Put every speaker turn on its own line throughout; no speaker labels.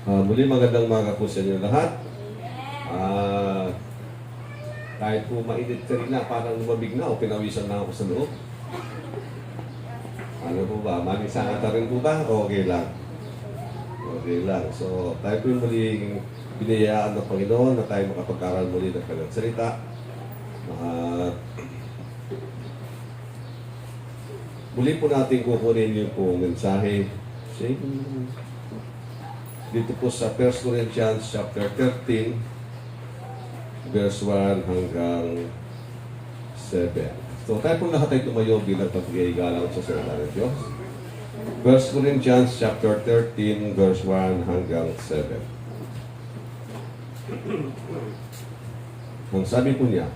Muli magandang umaga po sa inyo lahat. Ah, kahit po mainit kanina, parang lumabig na o pinawisan na ako sa loob. Ano po ba? Manisangata rin po ba? Okay lang. Okay lang. So, tayo po yung muling binayaan ng Panginoon na tayo makapag-aral muli ng kanyang salita. Muli po natin kukunin yung po mensahe. Dito po sa 1 Corinthians chapter 13, verse 1 hanggang 7. So tayo po lahat ay tumayo bilang pagkikigalang sa salita ng Diyos. 1 Corinthians chapter 13, verse 1 hanggang 7. Ang sabi po niya,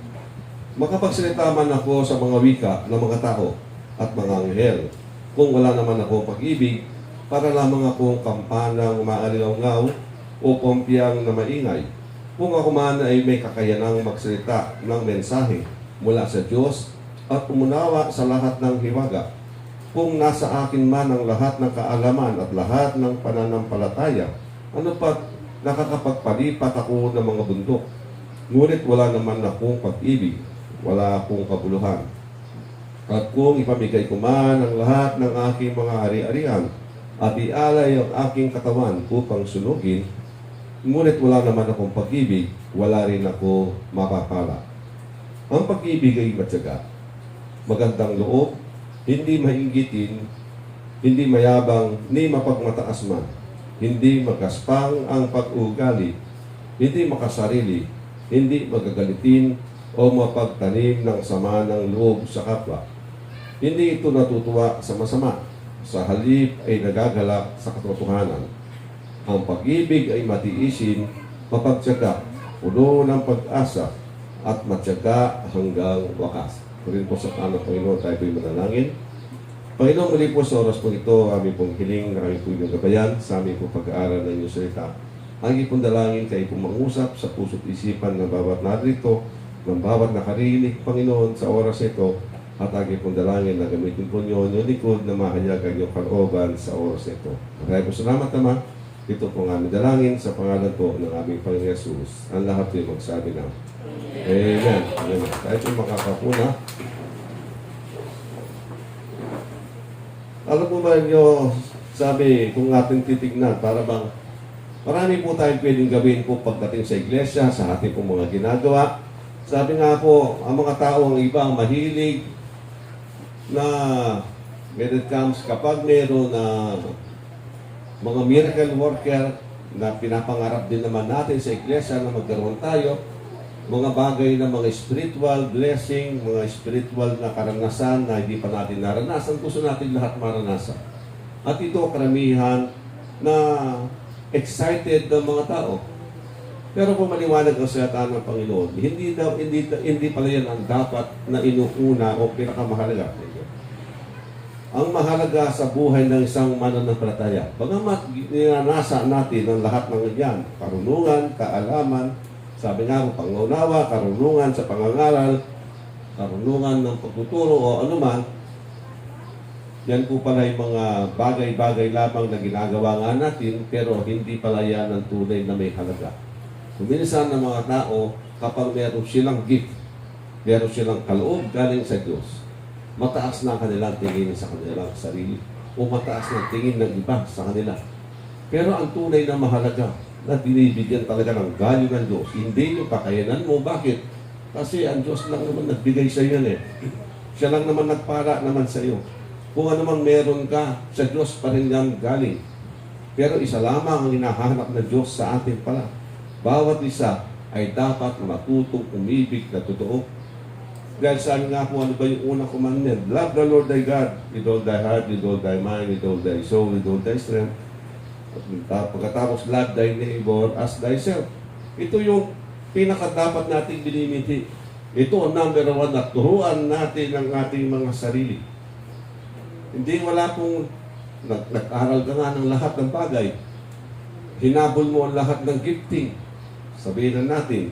makapagsalita man ako sa mga wika ng mga tao at mga anghel, kung wala naman ako pag-ibig, para lamang akong kampanang umaalilaw-ngaw o pompiyang na maingay. Kung ako man ay may kakayanang magsalita ng mensahe mula sa Diyos at umunawa sa lahat ng hiwaga, kung nasa akin man ang lahat ng kaalaman at lahat ng pananampalataya, ano pa nakakapagpalipat ako ng mga bundok? Ngunit wala naman akong pag-ibig, wala akong kabuluhan. At kung ipamigay ko man ang lahat ng aking mga ari-arian, at ialay ang aking katawan upang sunugin, ngunit wala naman akong pag-ibig, wala rin ako mapapala. Ang pag-ibig ay matyaga, magandang loob, hindi mainggitin, hindi mayabang, ni mapagmataas man, hindi magaspang ang pag-ugali, hindi makasarili, hindi magagalitin o mapagtanim ng sama ng loob sa kapwa. Hindi ito natutuwa sa masama, sa halip ay nagagalak sa katotohanan. Ang pag-ibig ay matiisin, mapagtyaga, puno ng pag-asa, at matyaga hanggang wakas. Kunin po sa tanong Panginoon, tayo po'y manalangin. Panginoon, muli po sa oras po ito, aming pong hiling na kami po yung gabayan sa aming pong pag-aaral ng iyong salita. Ang ipong dalangin kayo pong mangusap sa puso't isipan ng bawat narito, ng bawat nakarinig, Panginoon, sa oras ito, at aking pong dalangin na gamitin po niyo yung likod na mahayag ang iyong kalooban sa oras ito. Maraming po salamat, Ama. Ito po ang aming dalangin sa pangalan po ng aming Panginoon Jesus. Ang lahat po yung magsabi na Amen. Amen. Tayo po makakapuna. Alam po ba niyo, sabi, kung ating titignan, para bang marami po tayong pwedeng gawin po pagdating sa iglesia, sa ating pong mga ginagawa. Sabi nga po, ang mga tao ang ibang mahilig na when it comes kapag meron na mga miracle worker na pinapangarap din naman natin sa iglesia na magkaroon tayo, mga bagay na mga spiritual blessing, mga spiritual na karanasan na hindi pa natin naranasan, gusto natin lahat maranasan. At ito karamihan na excited ng mga tao. Pero kung maliwanag ang salita ng Panginoon, hindi pala yan ang dapat na inuuna o pinakamahalaga. Ang mahalaga sa buhay ng isang mananampalataya, bagamat ninanasa natin ang lahat ng yan, karunungan, kaalaman, sabi nga mo, pangunawa, karunungan sa pangangaral, karunungan ng pagtuturo o anuman, yan po pala yung mga bagay-bagay lamang na ginagawa nga natin, pero hindi pala yan ang tunay na may halaga. Kuminsan ng mga tao, kapag meron silang gift, meron silang kaloob galing sa Diyos, mataas na kanilang tingin sa kanilang sarili o mataas na tingin ng iba sa kanila. Pero ang tunay na mahalaga na binibigyan talaga ng value ng Diyos, hindi yung kakayanan mo. Bakit? Kasi ang Diyos lang naman nagbigay sa iyo eh. Siya lang naman nagpara naman sa iyo. Kung ano man meron ka, sa Diyos pa rin yan galing. Pero isa lamang ang hinahanap ng Diyos sa atin pala. Bawat isa ay dapat matutong umibig na totoo. Dahil sabi nga po, ano ba yung unang commandment? Love the Lord thy God with all thy heart, with all thy mind, with all thy soul, with all thy strength. At pagkatapos, love thy neighbor as thyself. Ito yung pinakadapat nating binimiti. Ito ang number one na turuan natin ang ating mga sarili. Hindi wala pong nag-aral ka nga ng lahat ng bagay. Hinabol mo ang lahat ng gifting. Sabihin na natin,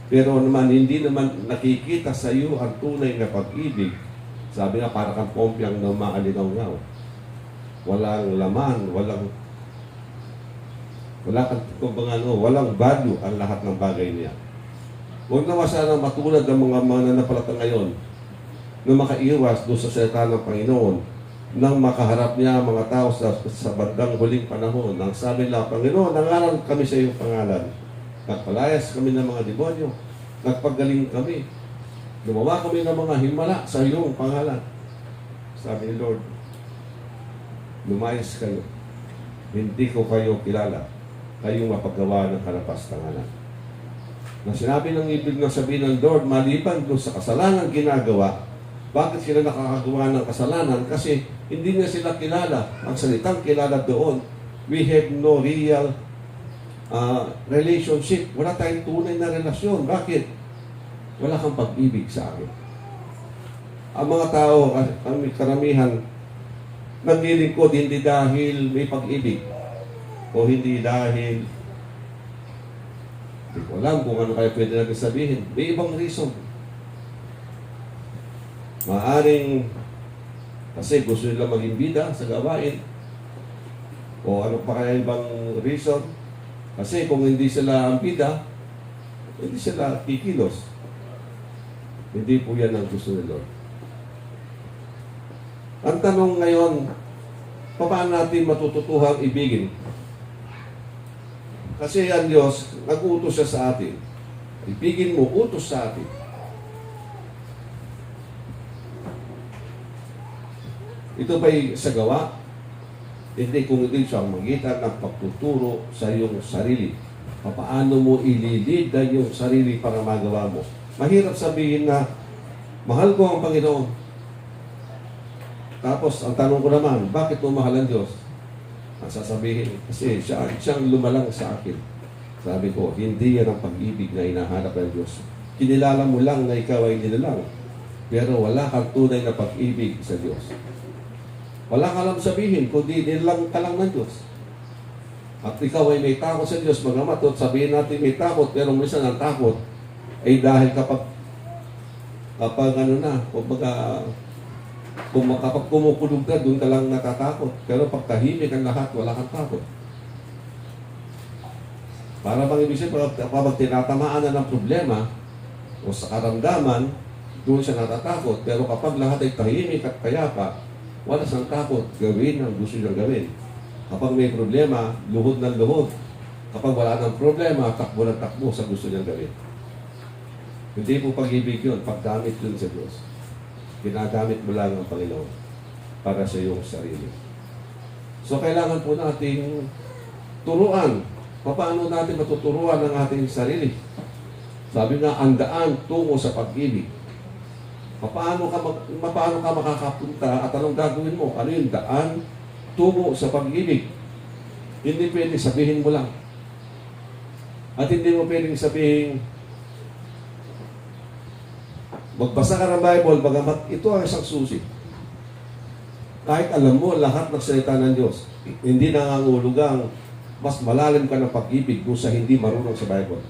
pero naman, hindi naman nakikita sa iyo ang tunay na pag-ibig. Sabi nga, para kang pompyang na maalinaw-ngaw. Walang laman, walang Wala kang, kumbaga, walang value ang lahat ng bagay niya. Huwag naman sana matulad ng mga mananampalataya ngayon na makaiwas doon sa salita ng Panginoon nang makaharap niya ang mga tao sa bandang huling panahon. Nang sabi nila, Panginoon, nangaral kami sa iyong pangalan. Nagpalayas kami ng mga demonyo. Nagpagaling kami. Gumawa kami ng mga himala sa iyong pangalan. Sabi ni Lord, lumayas kayo. Hindi ko kayo kilala. Kayong mapagawa ng kalapas-tanganan. Na sinabi ng ibig na sabihin ng Lord, maliban doon sa kasalanan ginagawa, bakit sila nakakagawa ng kasalanan? Kasi hindi niya sila kilala. Ang salitang kilala doon, we have no real relationship. Wala tayong tunay na relasyon. Bakit? Wala kang pag-ibig sa akin. Ang mga tao, ang karamihan, naglilingkod hindi dahil may pag-ibig o hindi dahil hindi ko alam kung ano kaya pwede natin sabihin. May ibang reason. Maaring kasi gusto nila maging bida sa gawain o ano pa kaya ibang reason. Kasi kung hindi sila ang bida, hindi sila kikilos. Hindi po yan ang gusto ni Lord. Ang tanong ngayon, paano natin matututuhang ibigin? Kasi ang Diyos, nag-utos siya sa atin. Ibigin mo, utos sa atin. Ito ba'y sa gawa? Hindi, kung hindi siya magitan ng pagtuturo sa iyong sarili. Paano mo ililid ang iyong sarili para magawa mo? Mahirap sabihin na, mahal ko ang Panginoon. Tapos, ang tanong ko naman, bakit mo mahal ang Diyos? Ang sasabihin, kasi siyang lumalang sa akin. Sabi ko, hindi yan ang pag-ibig na hinahanap ng Diyos. Kinilala mo lang na ikaw ay nilalang. Pero wala kang tunay na pag-ibig sa Diyos. Wala ka lang sabihin, kundi nilang ka lang ng Diyos. At ikaw ay may takot sa Diyos, mga matot, sabihin natin may takot, pero minsan ang takot ay dahil kapag ano na, kapag kumukulog ka, doon ka lang natatakot. Pero pag tahimik ang lahat, wala kang takot. Para bang ibig sabihin, kapag tinatamaan na ng problema o sa karamdaman, doon siya natatakot. Pero kapag lahat ay tahimik at payapa, wala siyang takot, gawin ang gusto niyang gawin. Kapag may problema, luhod ng luhod. Kapag wala ng problema, takbo ng takbo sa gusto niyang gawin. Hindi po pag-ibig yun, paggamit yun sa Diyos. Ginagamit mo lang ang Panginoon para sa iyong sarili. So, kailangan po nating turuan. Paano natin matuturuan ang ating sarili? Sabi nga, ang daan tungo sa pag-ibig. Paano ka makakapunta at anong gagawin mo? Ano yung daan tungo sa pag-ibig? Hindi pwede sabihin mo lang. At hindi mo pwedeng sabihin, magbasa ka ng Bible, bagamat ito ang isang susi. Kahit alam mo lahat ng salita ng Diyos, hindi nangangulugang mas malalim ka ng pag-ibig kung sa hindi marunong sa Bible.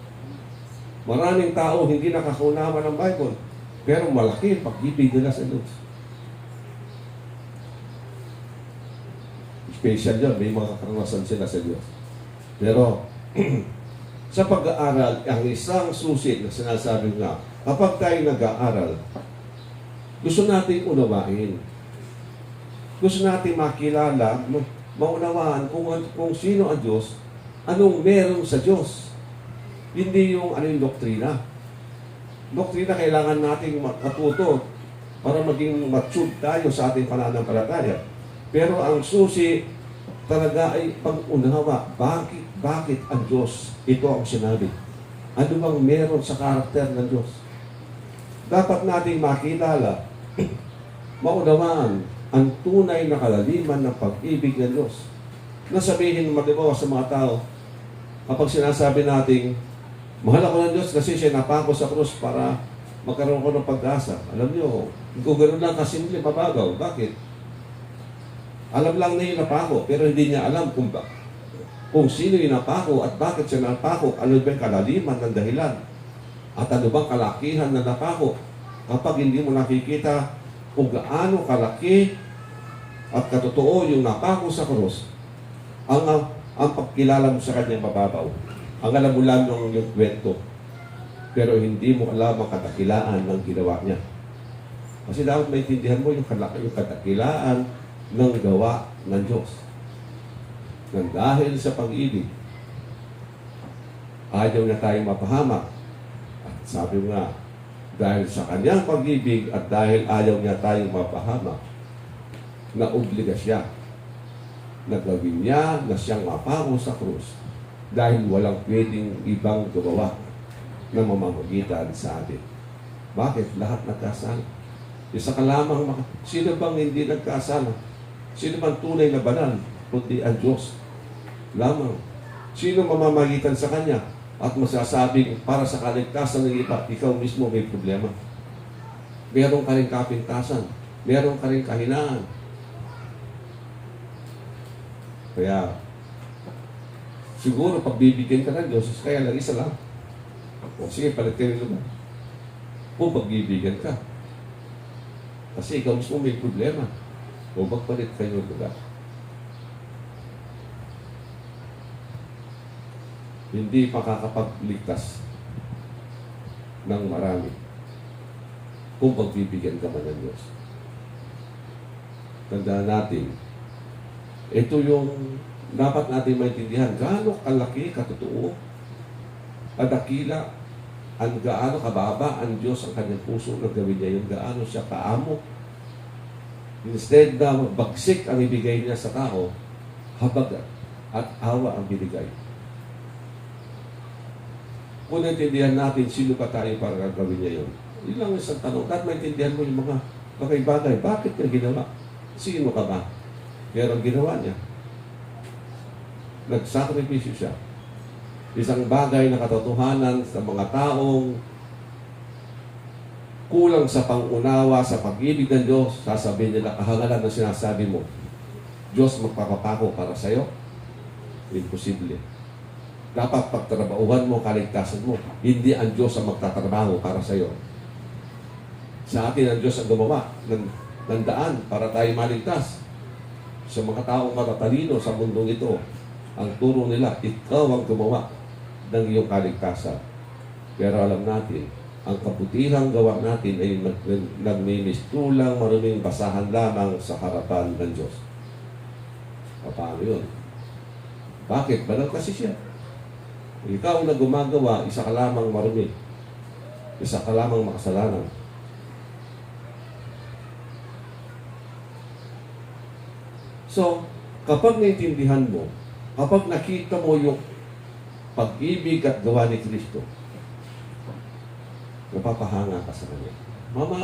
Maraming tao hindi nakakaunawa ng Bible, pero malaki ang pag-ibig nila sa Diyos. Special yun, may mga karanasan sila sa Diyos. Pero, sa pag-aaral, ang isang susi na sinasabi nga, kapag tayo nag-aaral, gusto natin unawain. Gusto natin makilala, maunawaan kung sino ang Diyos, anong meron sa Diyos. Hindi yung ano yung doktrina. Doktrina kailangan nating matuto para maging mature tayo sa ating pananampalataya. Pero ang susi talaga ay pag-unawa. Bakit ang Diyos? Ito ang sinabi. Ano bang meron sa karakter ng Diyos? Dapat nating makilala, maunawaan ang tunay na kalaliman ng pag-ibig ng Diyos. Nasabihin malibaw sa mga tao, kapag sinasabi nating, mahal ako ng Diyos kasi siya napako sa krus para magkaroon ko ng pag-asa. Alam niyo, kung ganoon lang kasimple, mabagaw. Bakit? Alam lang niya yung napako, pero hindi niya alam kung sino yung napako at bakit siya napako, ano ba yung kalaliman ng dahilan, at ano bang kalakihan ng napako. Kapag hindi mo nakikita kung gaano kalaki at katotoo yung napako sa krus, ang ang pagkilala mo sa kanyang mababaw. Ang alam mo lang yung kwento, pero hindi mo alam ang kadakilaan ng ginawa niya. Kasi dapat maintindihan mo yung kadakilaan ng gawa ng Diyos. Nang dahil sa pag-ibig, ayaw na tayong mapahamak. At sabi mo nga, dahil sa kanyang pag-ibig at dahil ayaw niya tayong mapahamak, naobliga siya na gawin niya na siyang mapako sa krus dahil walang pwedeng ibang gawa na mamamagitan sa atin. Bakit? Lahat nagkasala. Isa ka lamang, sino bang hindi nagkasala? Sino bang tunay na banal? Kundi ang Diyos lamang. Sino mamamagitan sa Kanya at masasabing para sa kaligtasan ng iba, ikaw mismo may problema. Meron ka rin kapintasan. Meron ka rin kahinaan. Kaya, siguro pagbibigyan ka ng Diyos, kaya lang isa lang. O sige, palit kayo naman. O pagbibigyan ka. Kasi ikaw mismo may problema. O magpalit kayo ng lugar. Hindi makakapagligtas ng marami kung pagbibigyan ka man ng Diyos. Tandaan natin, ito yung dapat natin maintindihan. Gaano kalaki, katotoo, kadakila, ang gaano kababa ang Diyos ang kanyang puso na gawin niya yung gaano siya kaamo. Instead na bagsik ang ibigay niya sa tao, habag at awa ang binigay. Kung naintindihan natin, sino pa tayo para gawin niya yun? Yun lang isang tanong. Dapat maintindihan mo yung mga bagay-bagay. Bakit niya ginawa? Sino ka ba? Pero ang ginawa niya, nagsakripisyo siya. Isang bagay na katotohanan sa mga taong kulang sa pangunawa sa pag-ibig ng Diyos, sasabihin nila kahangalan na sinasabi mo, Diyos magpapapako para sa iyo? Imposible. Dapat pagtrabahuhan mo, kaligtasan mo. Hindi ang Diyos ang magtatrabaho para sa iyo. Sa atin ang Diyos ang gumawa ng daan para tayo maligtas. Sa mga taong matatalino sa mundong ito, ang turo nila, ikaw ang gumawa ng iyong kaligtasan. Pero alam natin, ang kabutihang gawa natin ay nagmimistulang maruming basahan lamang sa harapan ng Diyos. Paano yun? Bakit? Banal kasi siya. Ikaw na gumagawa, isa ka lamang marumi. Isa ka lamang makasalanan. So, kapag naintindihan mo, kapag nakita mo yung pag-ibig at gawa ni Kristo, napapahanga ka sa Kanya.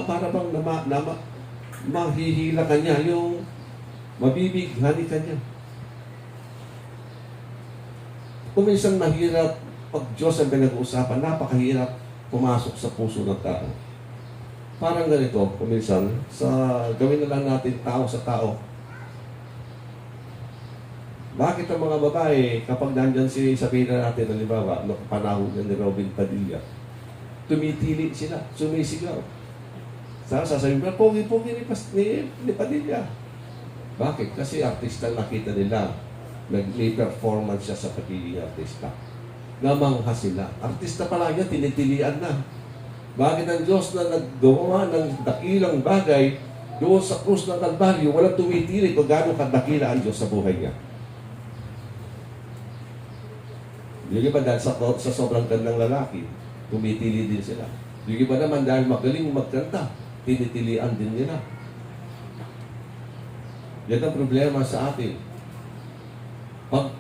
Para bang mahihila ka niya, yung mabibighani ka niya. Kung minsan mahirap, pag Diyos ang pinag-uusapan, napakahirap pumasok sa puso ng tao. Parang ganito, kung minsan, gawin na lang natin tao sa tao. Bakit ang mga babae, kapag nandyan sabihin na natin, halimbawa, panahon ni Robin Padilla, tumitili sila, sumisigaw. Sasabihin mo, pogi-pogi ni Padilla. Bakit? Kasi artista nakita nila, may performance siya sa pagiging artista. Namangha sila. Artista pala niya, tinitilian na. Bakit ang Diyos na naggawa ng dakilang bagay doon sa krus ng Kalbaryo, walang tumitili kung gaano kadakila ang Diyos sa buhay niya. Yung iba dahil sa sobrang gandang lalaki, tumitili din sila. Yung iba naman dahil magaling magkanta, tinitilian din nila. Yan ang problema sa atin. Pag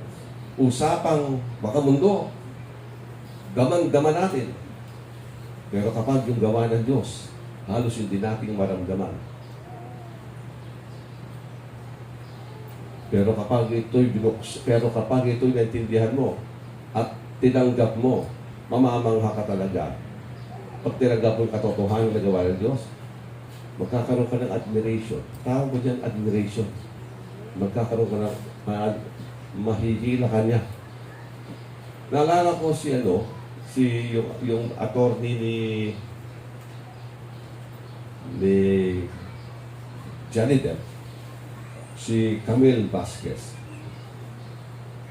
usapang makamundo, gaman-gaman natin. Pero kapag yung gawa ng Diyos, halos hindi nating maramdaman. Pero kapag ito'y naintindihan mo, at tinanggap mo, mamamangha ka talaga. Pag tinanggap mo yung katotohanan na gawa ng Diyos, magkakaroon ka ng admiration. Tawag mo dyan, admiration. Magkakaroon ka ng mahihila ka niya. Naalala ko yung attorney ni Johnny Depp, si Camille Vasquez.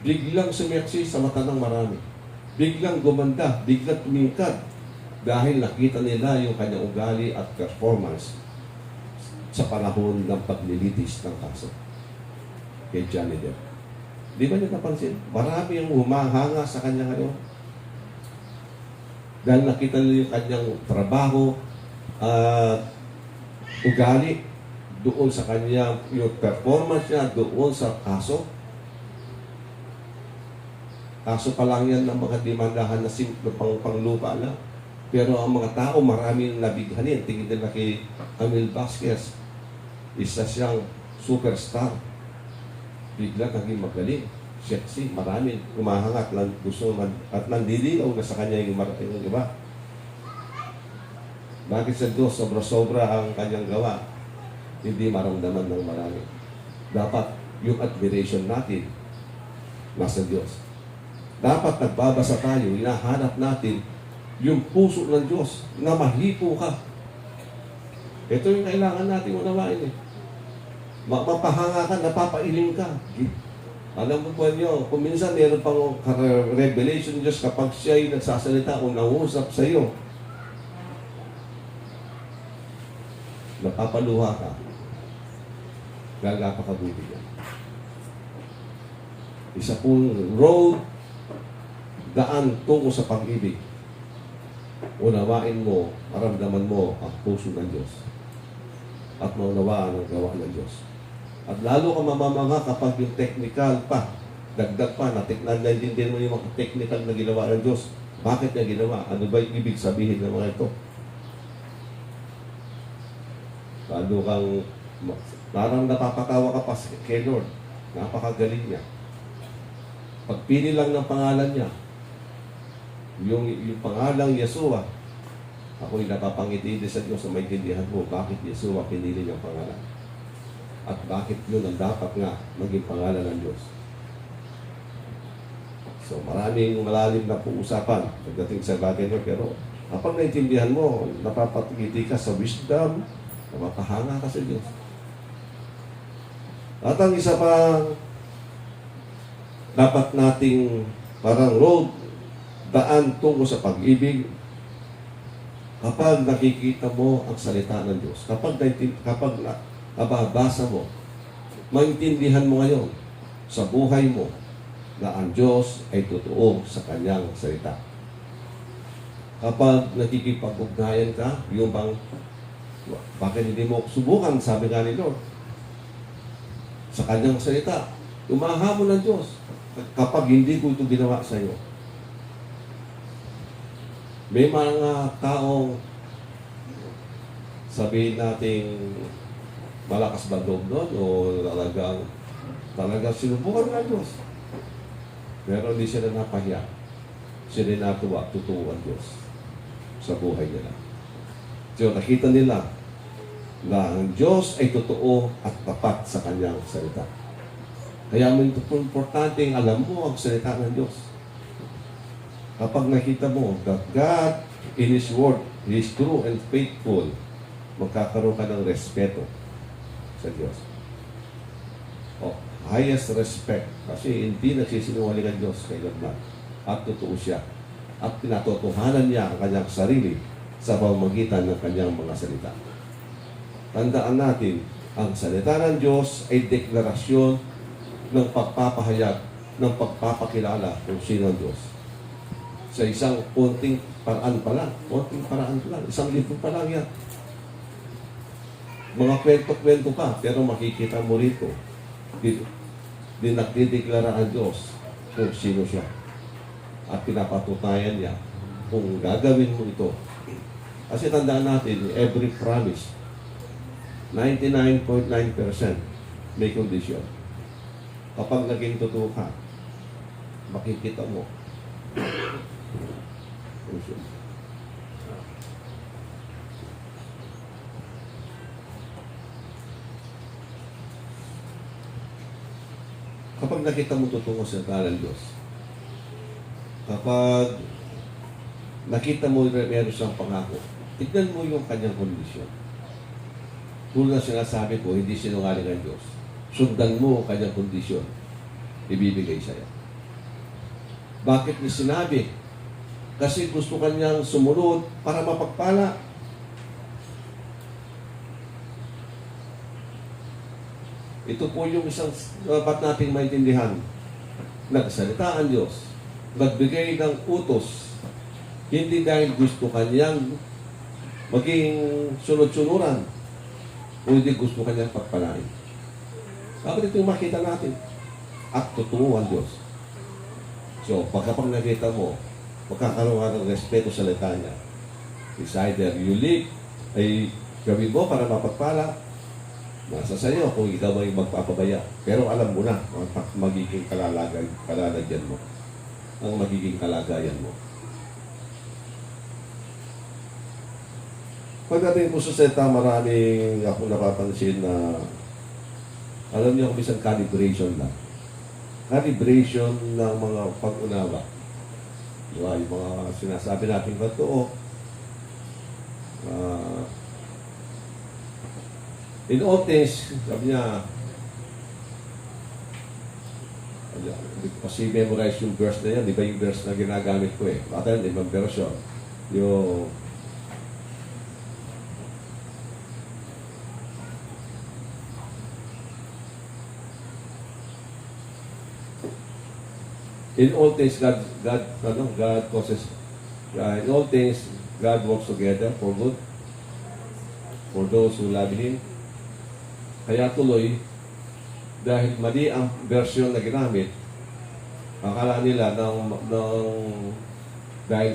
biglang sumeksi sa mata ng marami. Biglang gumanda, biglang tumingkad dahil nakita nila yung kanyang ugali at performance sa panahon ng paglilitis ng kaso kay Johnny Depp. Di ba niyo napansin? Marami yung humahanga sa kanya ngayon. Dahil nakita nila yung kanyang trabaho at ugali doon sa kanya, yung performance niya doon sa kaso. Kaso pa lang yan ng mga demandahan na simple panglupa lang. Pero ang mga tao, maraming nabighanin. Tingin nila kay Camille Vasquez, isa siyang superstar. Bigla naging magaling, sexy, maraming umahangat lang gusto at nandidilaw na sa kanya yung iba. Bakit sa Diyos, sobra-sobra ang kanyang gawa, hindi maramdaman ng marami. Dapat yung admiration natin nasa Diyos. Dapat nagbabasa tayo, hinahanap natin yung puso ng Diyos na mahipo ka. Ito yung kailangan natin unawain eh. Mapahanga ka, napapailing ka. Alam mo po niyo, kung minsan meron pang revelation Diyos kapag siya'y nagsasalita o nangusap sa iyo, napapaluha ka, gagapakabuti yan. Isa pong road, daan tungo sa pag-ibig. Unawain mo, maramdaman mo ang puso ng Diyos at maunawaan ang gawa ng Diyos. At lalo ka mamamanga kapag yung technical pa, dagdag pa, naintindihan mo yung mga technical na ginawa ng Diyos. Bakit niya ginawa? Ano ba yung ibig sabihin ng mga ito? Lalo kang, parang napapatawa ka pa kay Lord. Napakagaling niya. Pagpili lang ng pangalan niya, yung pangalang Yeshua, ako'y napapangiti sa Diyos na maintindihan mo bakit Yeshua pinili niyang pangalan. At bakit yun ang dapat nga maging pangalan ng Diyos. So maraming malalim na pag-usapan pagdating sa bagay niyo, pero kapag naintindihan mo, napapangiti ka sa wisdom, napapahanga ka sa Diyos. At ang isa pa, dapat nating parang road, daan tungo sa pag-ibig, kapag nakikita mo ang salita ng Diyos, kapag nababasa mo, maintindihan mo ngayon sa buhay mo na ang Diyos ay totoo sa kanyang salita. Kapag nakikipag-ugnayan ka, yung bang, bakit hindi mo subukan, sabi nga ni Lord, sa kanyang salita, umahamon ng Diyos kapag hindi ko ito ginawa sa iyo. May mga taong sabihin natin malakas ba loob doon o talagang sinubukan ng Diyos. Pero hindi sila napahiya. Sila natuwa, totoo ang Diyos sa buhay nila. So nakita nila na ang Diyos ay totoo at tapat sa kanyang salita. Kaya mo ito importante alam mo ang salita ng Diyos. Kapag nakita mo that God in His Word, He is true and faithful, magkakaroon ka ng respeto sa Diyos. Highest respect. Kasi hindi nagsisinungaling ang Diyos kay God man. At totoo siya. At pinatotohanan niya ang kanyang sarili sa pamamagitan ng kanyang mga salita. Tandaan natin, ang salita ng Diyos ay deklarasyon ng pagpapahayag, ng pagpapakilala kung sino ang Diyos. Sa isang konting paraan pa lang, isang libro pa lang yan. Mga kwento-kwento pa, pero makikita mo rito, din nagdideklara ang Diyos kung sino siya. At pinapatunayan niya kung gagawin mo ito. Kasi tandaan natin, every promise, 99.9% may condition. Kapag naging totoo ka, makikita mo. Kapag nakita mo totoo sa salita ng Diyos, kapag nakita mo meron siyang pangako, tignan mo yung kanyang kondisyon. Tulad na sinasabi ko, hindi sinungaling ang Diyos. Sundan mo ang kanyang kondisyon, ibibigay sa'yo. Bakit niya sinabi? Kasi gusto kanyang sumunod para mapagpala. Ito po yung isang dapat nating maintindihan. Nagsalita ang Diyos. Nagbigay ng utos. Hindi dahil gusto kanyang maging sunod-sunuran. O hindi gusto kanyang pagpalain. Bakit ito yung makita natin? At totoo ang Diyos. So, pagkapag nakita mo, magkakaroon ka ng respeto sa salita niya. It's either you live, ay gawin mo para mapagpala, nasa sa'yo kung ikaw ay magpapabaya. Pero alam mo na, ang magiging kalalagyan mo. Ang magiging kalagayan mo. Pagdating po sa salita, maraming ako napapansin na alam niyo kung isang calibration lang. Calibration ng mga pag-unawa. Diba? Yung mga sinasabi natin totoo. In all things, sabi niya, kasi memorize yung verse na yan, di ba yung verse na ginagamit ko eh. Baka yun, ibang version. Yung in all things, God causes, in all things, God works together for good, for those who love Him. Kaya tuloy, dahil mali ang version na ginamit, akala nila dahil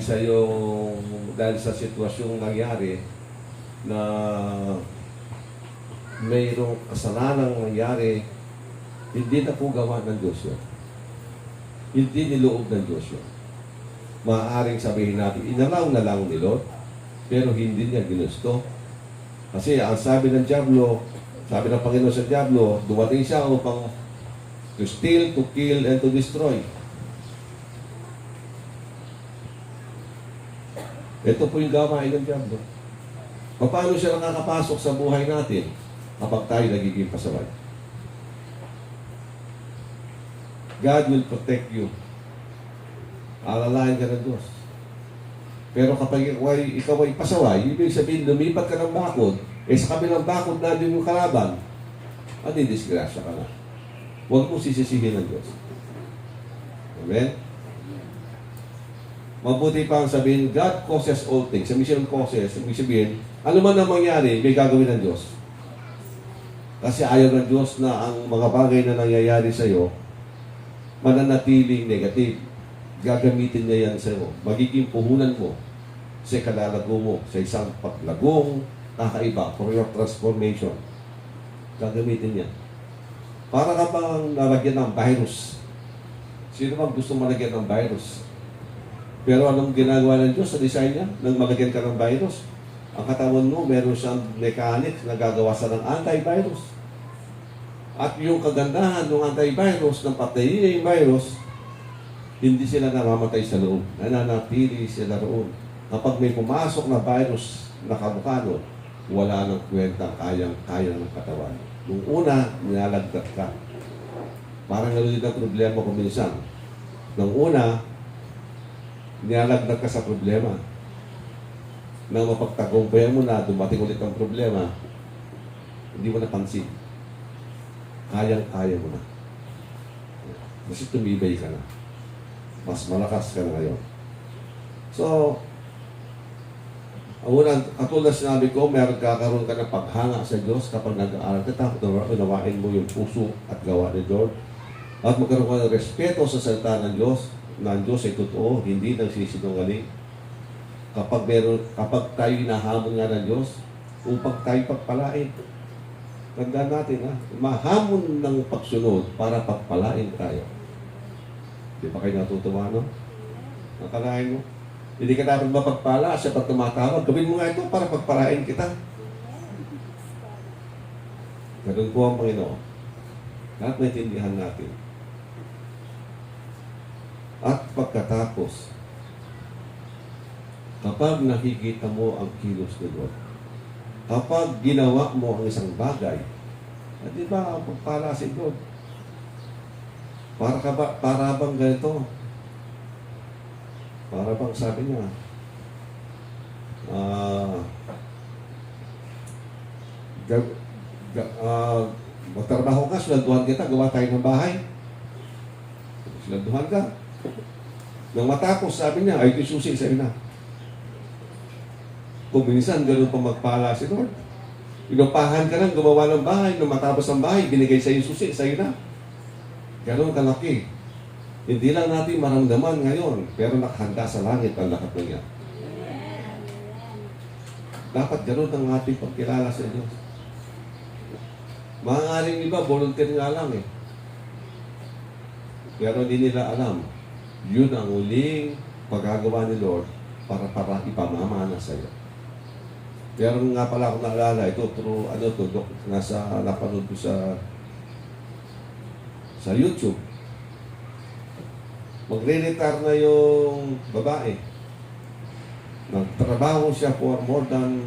sa sitwasyong nangyari, na mayroong kasalanang nangyari, hindi na po gawa ng Diyos yun. Hindi niloob ng Diyos yun. Maaaring sabihin natin, inalaw na lang ni Lord, pero hindi niya ginusto. Kasi ang sabi ng Diablo, sabi ng Panginoon sa Diablo, dumating siya upang to steal, to kill, and to destroy. Ito po yung gawain ng Diablo. Paano siya nakakapasok sa buhay natin kapag tayo nagiging pasaway? God will protect you. Alalayan ka ng Diyos. Pero kapag ikaw ay pasaway, ibig sabihin, lumipat ka ng bakod, sa kabilang bakod na din yung kalaban, at disgrasya ka na. Huwag mo sisisihin ng Diyos. Amen? Mabuti pa ang sabihin, God causes all things. Sabi siya ng causes, ibig sabihin, ano man ang mangyari, may gagawin ng Diyos. Kasi ayaw ng Diyos na ang mga bagay na nangyayari sa iyo, mananatiling negative. Gagamitin niya yan sa iyo. Magiging puhunan mo sa kalalago mo, sa isang paglagong kakaiba for your transformation. Gagamitin niya. Para ka bang nalagyan ng virus. Sino bang gusto malagyan ng virus? Pero anong ginagawa ng Diyos sa design niya? Nang malagyan ka ng virus, ang katawan mo, meron siyang mechanics na gagawa sa ng antivirus. At yung kagandahan ng antivirus, ng patayin yung virus, hindi sila namamatay sa loob. Nananatili sila roon. Kapag may pumasok na virus na kamukha nun, wala nang kwenta kaya ng katawan. Nung una, nilalagdat ka. Parang nalulid ang problema ko minsan. Nung una, nilalagdat ka sa problema. Nang mapagtagumpayan mo na, dumating ulit ang problema, hindi mo napansin. Kayang-kaya mo na. Kasi tumibay ka na. Mas malakas ka na ngayon. So, ang unang, katulad sinabi ko, meron kakaroon ka ng paghanga sa Diyos kapag nag-aaral ka. Tapos unawain mo yung puso at gawa ni Lord. At magkaroon ka ng respeto sa salita ng Diyos, na ang Diyos ay totoo, hindi nagsisinungaling. Kapag tayo hinahamon nga ng Diyos, upang tayo pagpalain. Tandaan natin, mahamon ng pagsunod para pagpalain tayo. Di ba kayo natutuwa, no? Nakalain mo. Hindi ka dapat mapagpala sa pagtumatawag. Gawin mo nga ito para pagpalain kita. Ganun po ang Panginoon. Lahat maintindihan natin. At pagkatapos, kapag nakikita mo ang kilos ni Lord, kapag ginawa mo ang isang bagay, di ba, pagpala si Lord? Para bang ganito? Para bang sabi niya, ah, gag- magtrabaho ka, sulanduhan kita, gawa tayo ng bahay. Sulanduhan ka. Nang matapos, sabi niya, ay ito'y susi sa'yo na. Kung minsan, ganun pa magpala si Lord. Inupahan ka lang, gumawa ng bahay. Nung matapos ang bahay, binigay sa'yo susi, sa'yo na. Ganun kalaki. Hindi lang natin maramdaman ngayon, pero nakahanda sa langit ang lahat ng yan. Dapat ganun ang ating pagkilala sa Diyos. Maaaring iba, volunteer nga lang eh. Pero hindi nila alam, yun ang uling paggagawa ni Lord para ipamamana sa iyo. Pero nga pala akong naalala, ito through, napanood ko sa YouTube. Magre-retire na yung babae. Nagtrabaho siya for more than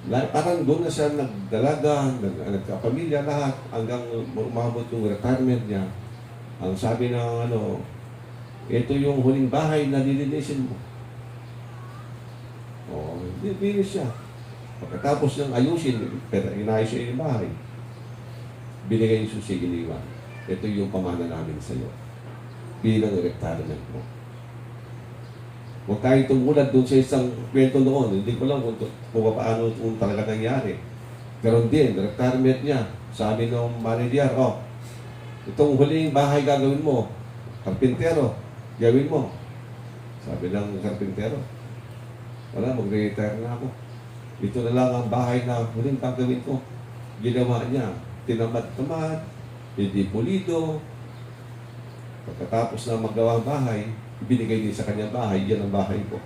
parang doon na siya nagdalaga, nagkapamilya lahat hanggang umabot yung retirement niya. Ang sabi ng ito yung huling bahay na lilinisin mo. Oo, linis siya. Pagkatapos niyang ayusin, pero inayos siya yung bahay. Binigay yung susi, iniwan. Ito yung pamana namin sa iyo. Bilang retirement mo. Huwag tayong tumulad doon sa isang kwento noon. Hindi ko lang kung paano kung talaga nangyari. Pero din, retirement niya. Sabi ng manager, itong huling bahay gagawin mo. Karpintero, gawin mo. Sabi ng karpintero, wala, mag-retire na ako. Ito na lang ang bahay na huling gagawin ko. Ginawa niya. Tinamad-tamad, hindi pulido. Pagkatapos na magawa ang bahay, ibinigay din sa kanyang bahay, yan ang bahay ko.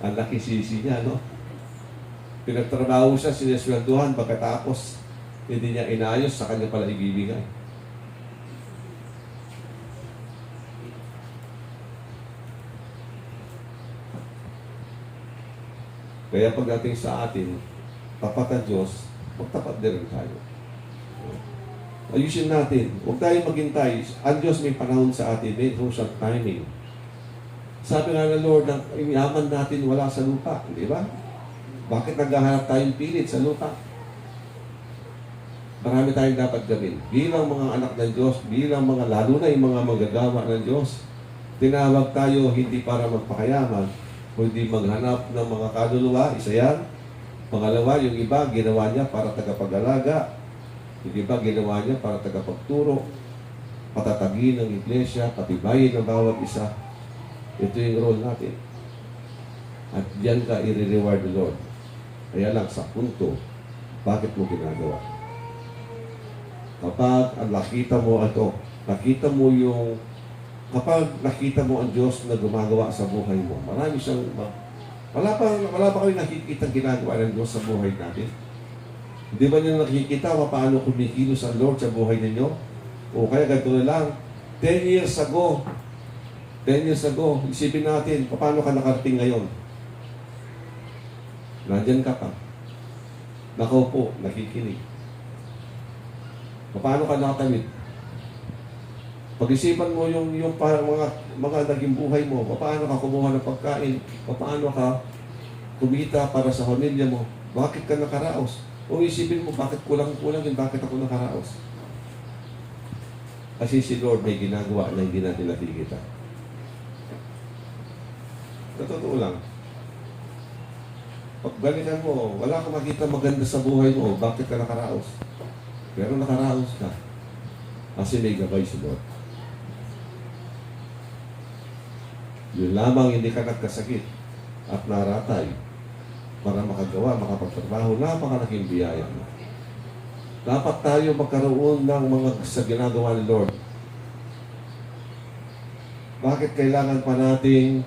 Ang laki sisi niya, no? Pinagtrabaho siya, sinesweldohan, pagkatapos, hindi niya inayos, sa kanya pala ibibigay. Kaya pagdating sa atin, tapat ang Diyos, magtapat din rin tayo. Ayusin natin. Huwag tayong maghintay. Ang Diyos may panahon sa atin. May crucial timing. Sabi nga ng Lord, ang yaman natin wala sa lupa. Di ba? Bakit naghahanap tayong pilit sa lupa? Marami tayong dapat gawin. Bilang mga anak ng Diyos, bilang mga lalo na yung mga magagawa ng Diyos, tinawag tayo hindi para magpakayaman, kundi maghanap ng mga kaluluwa. Isa yan. Pangalawa, yung iba, ginawa niya para tagapag-alaga. Yung iba, ginawa niya para tagapagturo, patatagin ng iglesia, patibayin ng bawat isa. Ito yung role natin. At diyan ka i-reward the Lord. Kaya lang sa punto, bakit mo ginagawa? Kapag nakita mo ang Diyos na gumagawa sa buhay mo, marami siyang, wala pa kayo nakikita ginagawa ng Diyos sa buhay natin. Hindi ba niyo nakikita paano kumikilos ang Lord sa buhay ninyo? O kaya ganito na lang, 10 years ago, isipin natin, paano ka nakarating ngayon? Nandyan ka pa. Nakaupo, nakikinig. Paano ka nakatamit? Pag-isipan mo yung mga naging buhay mo, paano ka kumuha ng pagkain, paano ka kumita para sa pamilya mo, bakit ka nakaraos? O isipin mo, bakit kulang-kulang yun, bakit ako nakaraos? Kasi si Lord may ginagawa na hindi natin nakikita. Sa totoo lang, pag balikan mo, wala kang makita maganda sa buhay mo, bakit ka nakaraos? Pero nakaraos ka. Kasi may gabay si Lord. Yun lamang hindi ka nagkasakit at naratay para makagawa, makapagtrabaho, napakalaking biyaya mo. Dapat tayo magkaroon ng mga sa ginagawa ni Lord. Bakit kailangan pa nating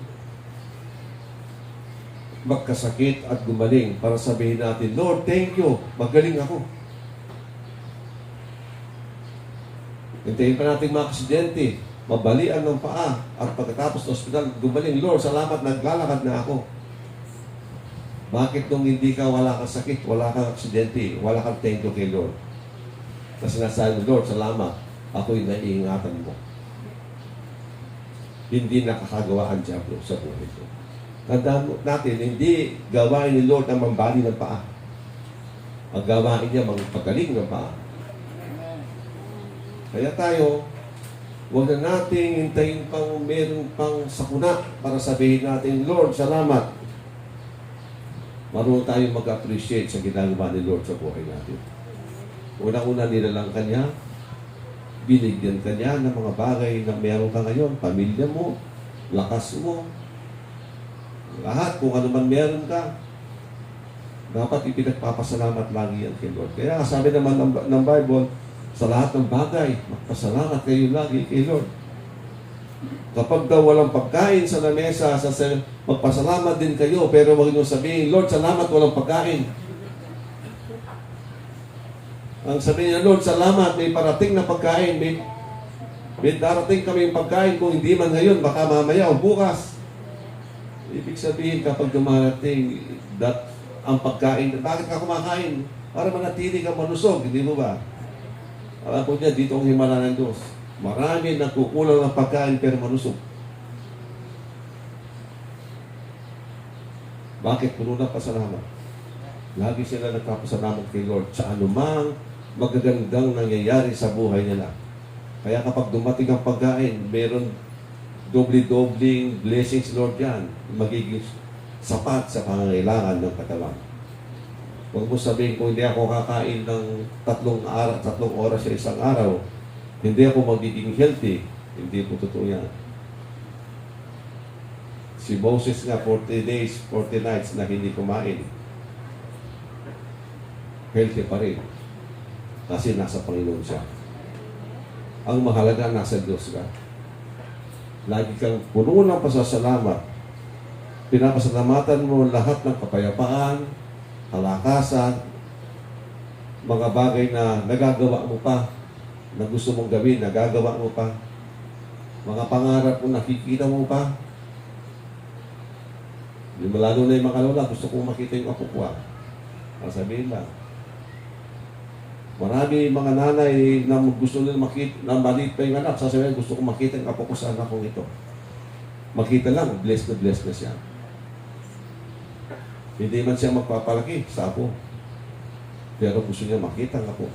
magkasakit at gumaling para sabihin natin, Lord, thank you, magaling ako. Hintayin pa natin mga aksidente, mabalian ng paa, at pagkatapos ng ospital, gumaling, Lord, salamat, naglalakad na ako. Bakit nung hindi ka, wala kang sakit, wala kang aksidente, wala kang thank you kay Lord? Kasi nasabi, Lord, salamat, ako'y naiingatan mo. hindi nakakagawa ang diablo sa buhay ko. Tandaan natin, hindi gawain ni Lord ang mambali ng paa. Ang gawain niya magpagaling ng paa. Kaya tayo, huwag na nating hintayin pang meron pang sakuna para sabihin natin, Lord, salamat. Marunong tayo mag-appreciate sa ginagawa ni Lord sa buhay natin. Una-una nilalang Kanya, binigyan Kanya ng mga bagay na meron ka ngayon, pamilya mo, lakas mo, lahat, kung ano man meron ka, dapat ipinagpapasalamat lagi yan kay Lord. Kaya sabi naman ng Bible, sa lahat ng bagay, magpasalamat kayo lagi kay Lord. Kapag daw walang pagkain sa lamesa, magpasalamat din kayo, pero huwag niyo sabihin, Lord, salamat walang pagkain. Ang sabihin niya, Lord, salamat, may parating na pagkain, may darating kami pagkain, kung hindi man ngayon, baka mamaya o bukas. Ibig sabihin, kapag dumarating ang pagkain, bakit ka kumakain? Para manatili kang manusog, hindi mo ba? Alam ko niya, dito ang himala ng Diyos. Marami nagkukulang ng pagkain pero manusog. Bakit? Puno ng pasalamat. Lagi sila nagpapasalamat kay Lord sa anumang magagandang nangyayari sa buhay nila. Kaya kapag dumating ang pagkain, meron doble-dobling blessings, Lord, yan. Magiging sapat sa pangangailangan ng katawan. Huwag mo sabihin, kung hindi ako kakain ng 3 oras sa isang araw, hindi ako magiging healthy. Hindi po totoo yan. Si Moses nga, 40 days, 40 nights na hindi kumain. Healthy pa rin. Kasi nasa Panginoon siya. Ang mahalaga, nasa Diyos ka. Lagi kang puno ng pasasalamat. Pinapasalamatan mo lahat ng kapayapaan, kalakasan, mga bagay na nagagawa mo pa, na gusto mong gawin, nagagawa mo pa, mga pangarap mo nakikita mo pa. Lalo na yung mga lola, gusto kong makita yung apo ko. Sabihin lang. Marami mga nanay na gusto nila makita, na maliit pa yung anak, sasabihin, gusto kong makita yung apo ko sa anak kong ito. Makita lang, blessed na siya. Hindi man siya magpapalaki sa apo. Pero gusto niya makita ang apo.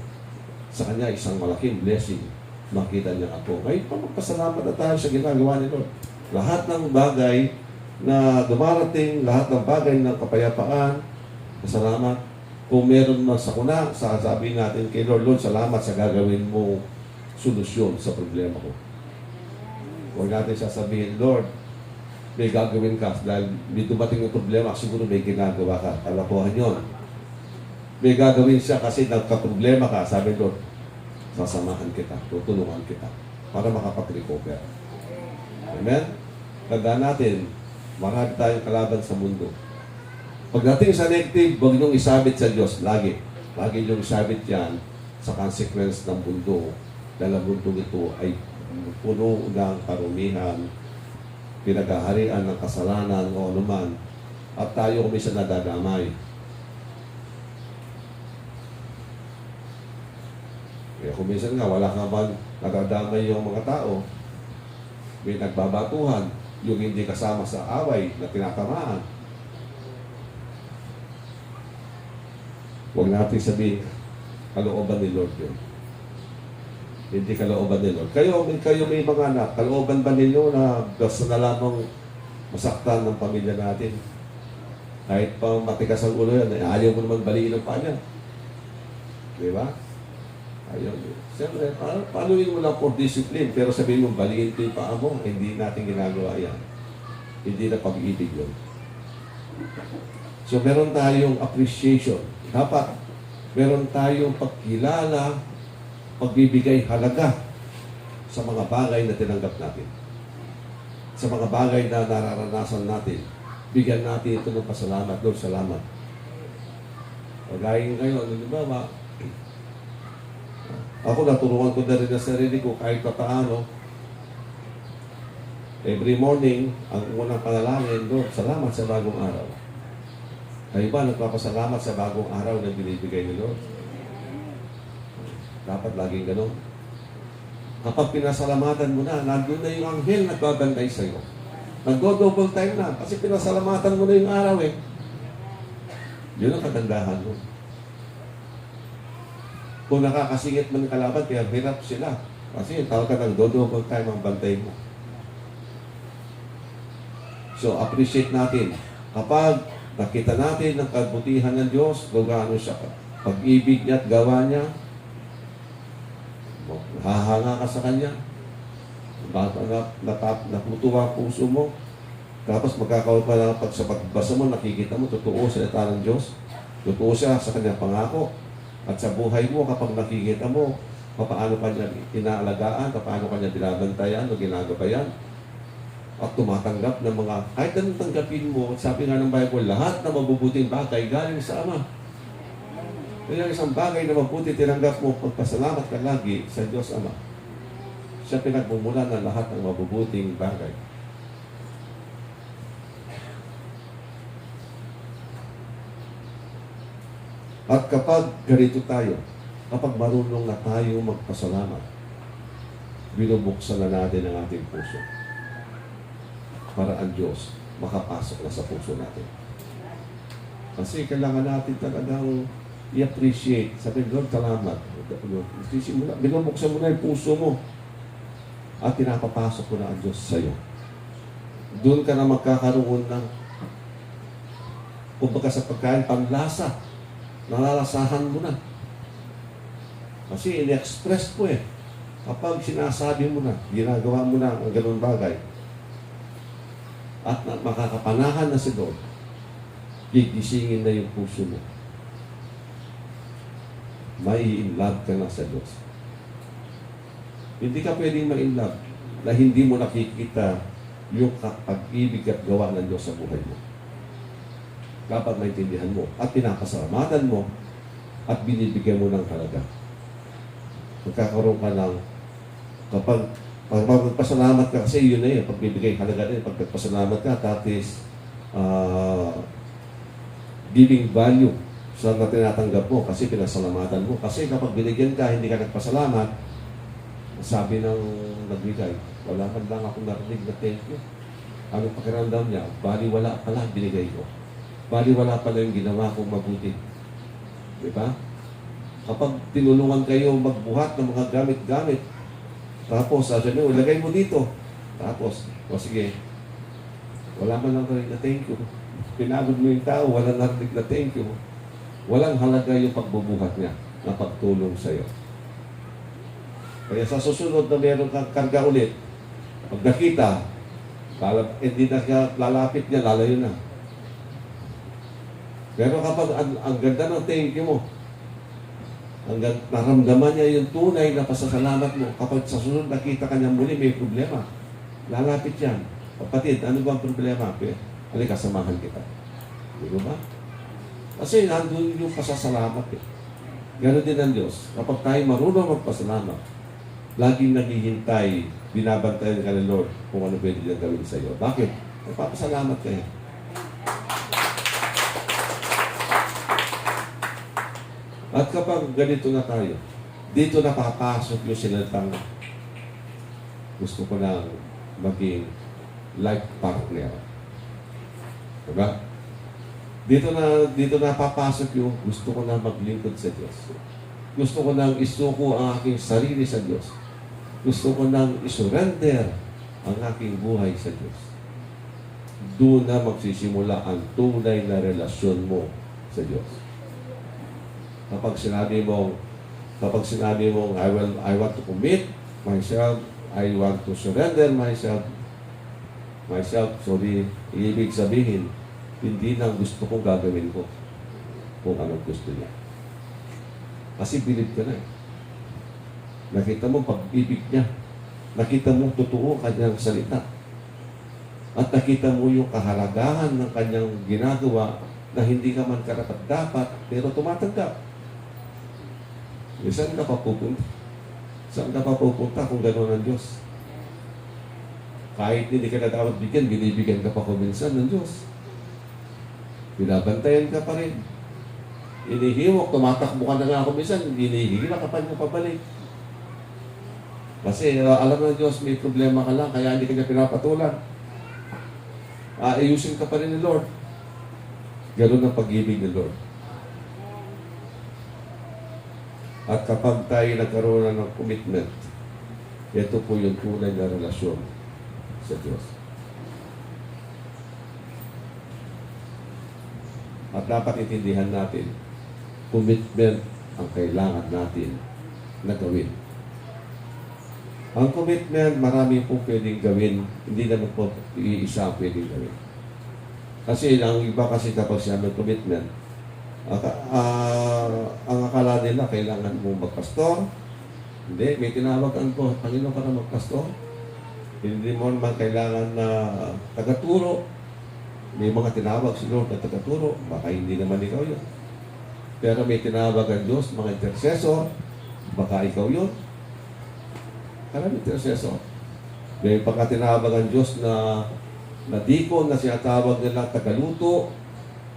Sa kanya, isang malaking blessing. Makita niya apo. Ngayon pa, magpasalamat na tayo sa ginagawa ni Lord. Lahat ng bagay na dumarating, lahat ng bagay ng kapayapaan, salamat. Kung meron man sakuna, sasabihin natin kay Lord, Lord, salamat sa gagawin mo solusyon sa problema ko. Huwag natin sasabihin, Lord, may gagawin ka dahil may dumating ng problema, siguro may ginagawa ka. Kalapuhan yun. May gagawin siya kasi nagka-problema ka. Sabi Lord, sasamahan kita, tutulungan kita para makapag-recover. Amen? Tandaan natin, marami tayong kalaban sa mundo. Pagdating sa negative, huwag niyong isabit sa Diyos. Lagi. Lagi niyong isabit yan sa consequence ng mundo. Dahil ang mundo ito ay puno ng karumihan, pinagaharian ng kasalanan o anuman, at tayo kung minsan nadadamay. Kaya kung minsan nga, wala ka man nadadamay yung mga tao, may nagbabatuhan, yung hindi kasama sa away na tinatamaan. Huwag natin sabihin, kalooban ni Lord yun. Hindi kalooban ni Lord. Kayo may mga anak, kalooban ba ninyo na basta na lamang masaktan ng pamilya natin? Kahit pa matigas ang ulo yan, ayaw mo naman baliin ang paa niya. Di ba? Ayaw. Siyempre, paluin mo lang for discipline, pero sabihin mo, baliin ko yung paa mo, hindi natin ginagawa yan. Hindi na pag-ibig yun. So, meron tayong appreciation. Dapat, meron tayong pagkilala, pagbibigay halaga sa mga bagay na tinanggap natin. Sa mga bagay na nararanasan natin. Bigyan natin ito ng pasalamat. Lord, salamat. Pagkain ngayon, di ba, ako naturuan ko na rin na sarili ko kahit pa paano. Every morning, ang unang panalangin, Lord, salamat sa bagong araw. Kayo ba nagpapasalamat sa bagong araw na binibigay ni Lord? Dapat laging ganun. Kapag pinasalamatan mo na, nandun na yung anghel nagbabantay sa'yo. Nagdo-double time na kasi pinasalamatan mo na yung araw eh. Yun ang kagandahan mo. Kung nakakasingit man ng kalaban, kaya hirap sila. Kasi talaga nagdo-double time ang bantay mo. So, appreciate natin. Kapag nakita natin ang kabutihan ng Diyos, kung gaano siya, pag-ibig niya at gawa niya, hahanga ka sa Kanya, natutuwa ang puso mo, tapos magkakaroon pa lang pag sa pagbasa mo, nakikita mo, totoo sa salita ng Diyos, totoo siya sa Kanyang pangako, at sa buhay mo, kapag nakikita mo, paano Kanya inaalagaan, paano Kanya binabantayan o ginagabayan, at tumatanggap ng mga, kahit anong tanggapin mo, sabi nga ng Bible, lahat na mabubuting bagay galing sa Ama. Kaya isang bagay na mabuti tinanggap mo, pagpasalamat ka lagi sa Diyos Ama. Siya pinagmumula ng lahat ng mabubuting bagay. At kapag ganito tayo, kapag marunong na tayo magpasalamat, binubuksan na natin ang ating puso para ang Diyos makapasok na sa puso natin. Kasi kailangan natin talagang i-appreciate. Sabi, Lord, salamat. Binubuksan mo na yung puso mo at pinapapasok mo na ang Diyos sa iyo. Doon ka na magkakaroon ng kumbaga sa pagkain, panlasa. Nalalasahan mo na. Kasi in-express ko eh. Kapag sinasabi mo na, ginagawa mo na ang ganun bagay, at makakapanahan na si Lord, gigisingin na yung puso mo. May in-love ka na sa Diyos. Hindi ka pwedeng ma-in-love na hindi mo nakikita yung pag-ibig at gawa ng Diyos sa buhay mo. Kapag maintindihan mo at pinapasalamatan mo at binibigyan mo ng halaga. Magkakaroon ka ng kapag magpasalamat ka, kasi yun na yun, pagbibigay halaga din, pag nagpasalamat ka, that is giving value sa na tinatanggap mo kasi pinasalamatan mo. Kasi kapag binigyan ka, hindi ka nagpasalamat, sabi ng nagbigay, wala man lang akong narinig na thank you. Anong pakiramdam niya? Bali wala pala binigay ko. Bali wala pala yung ginawa kong mabuti. Di ba? Kapag tinulungan kayo magbuhat ng mga gamit-gamit, tapos sabi nyo, ilagay mo dito. Tapos, o sige, wala man lang narinig na thank you. Pinagod mo yung tao, wala narinig na thank you. Walang halaga yung pagbubuhat niya na pagtulong sa iyo. Kaya sa susunod na meron kang karga ulit, pag nakita, hindi na lalapit niya, lalayo na. Pero kapag ang ganda ng thank you mo, naramdaman niya yung tunay na pasasalamat mo, kapag sa sunod nakita ka niya muli, may problema. Lalapit yan. Kapatid, ano ba ang problema? Halika, samahan kita. Di ba? Kasi nandun yung pasasalamat eh. Ganon din ang Diyos. Kapag tayo marunong magpasalamat, laging naghihintay, binabantayan ka ng Lord kung ano pwede niya gawin sa iyo. Bakit? Nagpapasalamat kayo. At kapag ganito na tayo, dito na papasok yung sinatang gusto ko na maging life partner. Diba? Dito na papasok yung gusto ko na maglingkod sa Diyos. Gusto ko nang isuko ang aking sarili sa Diyos. Gusto ko nang isurrender ang aking buhay sa Diyos. Doon na magsisimula ang tunay na relasyon mo sa Diyos. Kapag sinabi mo, I want to commit myself, I want to surrender myself, ibig sabihin, hindi na gusto kong gagawin ko kung anong gusto niya. Kasi believe ka na eh. Nakita mo pag-ibig niya. Nakita mo totoo kanyang salita. At nakita mo yung kahalagahan ng kanyang ginagawa na hindi ka man karapat-dapat pero tumatanggap. Saan ka pa pupunta? Saan ka pa pupunta kung gano'n ang Diyos? Kahit hindi ka na dapat bigyan, binibigyan ka pa kuminsan ng Diyos. Binabantayan ka pa rin. Inihimok, tumatakbo ka na nga ako minsan, hinihila ka pa niya pabalik. Kasi alam ng Diyos, may problema ka lang, kaya hindi ka niya pinapatulan. Ayusin ka pa rin ni Lord. Ganun ang pag-ibig ni Lord. At kapag tayo nagkaroon na ng commitment, ito po yung tunay na relasyon sa Diyos. At dapat intindihan natin, commitment ang kailangan natin na gawin. Ang commitment, marami po pwedeng gawin, hindi naman po iisa ang pwedeng gawin. Kasi ang iba kasi kapag siya may commitment, ang akala nila kailangan mo magpastor. Hindi, may tinawagan po, Panginoon ka na magpastor. Hindi mo naman kailangan na tagaturo. May mga tinawag si Lord na tagaturo, baka hindi naman ikaw yun. Pero may tinawag ang Diyos, mga intercessor, baka ikaw yun. Karami intercessor. May pagkatinawag ang Diyos na dikon na siya tawag nila tagaluto,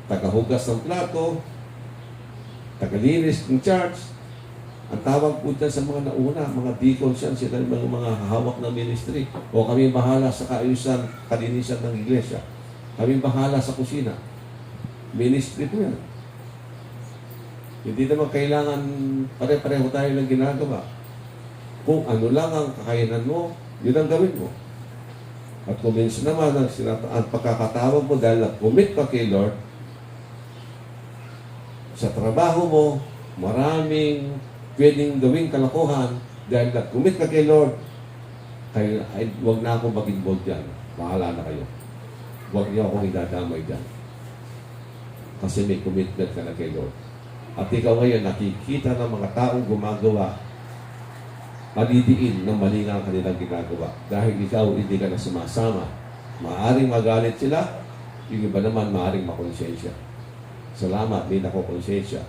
tagahugas ng plato, tagalinis ng church. Ang tawag po dyan sa mga nauna, mga deacons yan, sila yung mga hawak ng ministry. O kami bahala sa kaayusan, kalinisan ng iglesia. Kami bahala sa kusina. Ministry po yan. Hindi naman kailangan pare-pareho tayo ng ginagawa. Kung ano lang ang kakayanan mo, yun ang gawin mo. At kung minsan naman ang pagkakatawag mo dahil nag-commit ka kay Lord, sa trabaho mo, maraming pwedeng gawing kalokohan dahil nag-commit ka kay Lord, kaya huwag na akong mag-involve dyan. Bahala na kayo. Huwag niyo akong idadamay dyan. Kasi may commitment ka na kay Lord. At ikaw ngayon, nakikita ng mga taong gumagawa, madidiin ng mali nga ang kanilang ginagawa. Dahil ikaw, hindi ka na sumasama. Maaring magalit sila, yung iba naman maaring makonsensya. Salamat, may nakokonsensya.